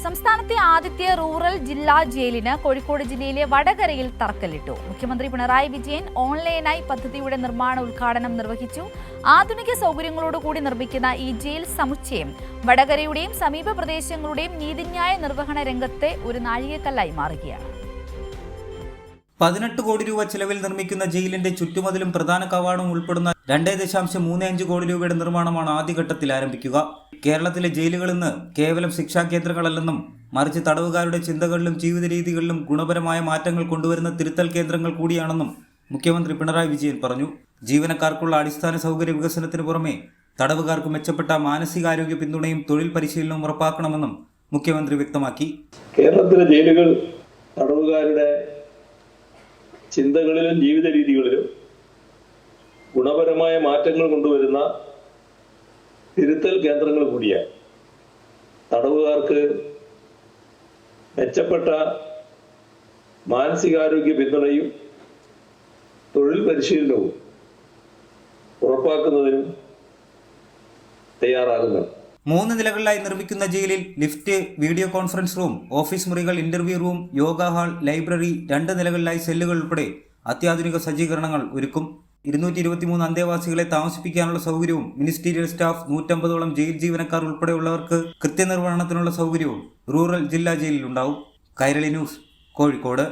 സംസ്ഥാനത്തെ ആദ്യത്തെ റൂറൽ ജില്ലാ ജയിലിന് കോഴിക്കോട് ജില്ലയിലെ വടകരയിൽ തറക്കല്ലിട്ടു. മുഖ്യമന്ത്രി പിണറായി വിജയൻ ഓൺലൈനായി പദ്ധതിയുടെ നിർമ്മാണ ഉദ്ഘാടനം നിർവഹിച്ചു. ആധുനിക സൗകര്യങ്ങളോടുകൂടി നിർമ്മിക്കുന്ന ഈ ജയിൽ സമുച്ചയം വടകരയുടെയും സമീപ പ്രദേശങ്ങളുടെയും നീതിന്യായ നിർവഹണ രംഗത്തെ ഒരു നാഴികക്കല്ലായി മാറുകയാണ്. 18 കോടി രൂപ ചെലവിൽ നിർമ്മിക്കുന്ന ജയിലിന്റെ ചുറ്റുമതിലും പ്രധാന കവാടവും ഉൾപ്പെടുന്ന 2.35 കോടി രൂപയുടെ നിർമ്മാണമാണ് ആദ്യഘട്ടത്തിൽ ആരംഭിക്കുക. കേരളത്തിലെ ജയിലുകൾ ഇന്ന് കേവലം ശിക്ഷാ കേന്ദ്രങ്ങളല്ലെന്നും മറിച്ച് തടവുകാരുടെ ചിന്തകളിലും ജീവിത രീതികളിലും ഗുണപരമായ മാറ്റങ്ങൾ കൊണ്ടുവരുന്ന തിരുത്തൽ കേന്ദ്രങ്ങൾ കൂടിയാണെന്നും മുഖ്യമന്ത്രി പിണറായി വിജയൻ പറഞ്ഞു. ജീവനക്കാർക്കുള്ള അടിസ്ഥാന സൗകര്യ വികസനത്തിന് പുറമെ തടവുകാർക്ക് മെച്ചപ്പെട്ട മാനസികാരോഗ്യ പിന്തുണയും തൊഴിൽ പരിശീലനവും ഉറപ്പാക്കണമെന്നും മുഖ്യമന്ത്രി വ്യക്തമാക്കി. കേരളത്തിലെ ജയിലുകൾ തടവുകാരുടെ ചിന്തകളിലും ജീവിത രീതികളിലും ഗുണപരമായ മാറ്റങ്ങൾ കൊണ്ടുവരുന്ന തിരുത്തൽ കേന്ദ്രങ്ങൾ കൂടിയാണ്. തടവുകാർക്ക് മെച്ചപ്പെട്ട മാനസികാരോഗ്യ പിന്തുണയും തൊഴിൽ പരിശീലനവും ഉറപ്പാക്കുന്നതിനും തയ്യാറാകുന്നു. 3 നിലകളിലായി നിർമ്മിക്കുന്ന ജയിലിൽ lift, video conference room, office മുറികൾ, interview room, yoga hall, library, 2 നിലകളിലായി സെല്ലുകൾ ഉൾപ്പെടെ അത്യാധുനിക സജ്ജീകരണങ്ങൾ ഒരുക്കും. 223 അന്തേവാസികളെ താമസിപ്പിക്കാനുള്ള സൗകര്യവും മിനിസ്റ്റീരിയൽ സ്റ്റാഫ്, 150ഓളം ജയിൽ ജീവനക്കാർ ഉൾപ്പെടെയുള്ളവർക്ക് കൃത്യനിർവഹണത്തിനുള്ള സൗകര്യവും റൂറൽ ജില്ലാ ജയിലിൽ ഉണ്ടാവും. കൈരളി ന്യൂസ്, കോഴിക്കോട്.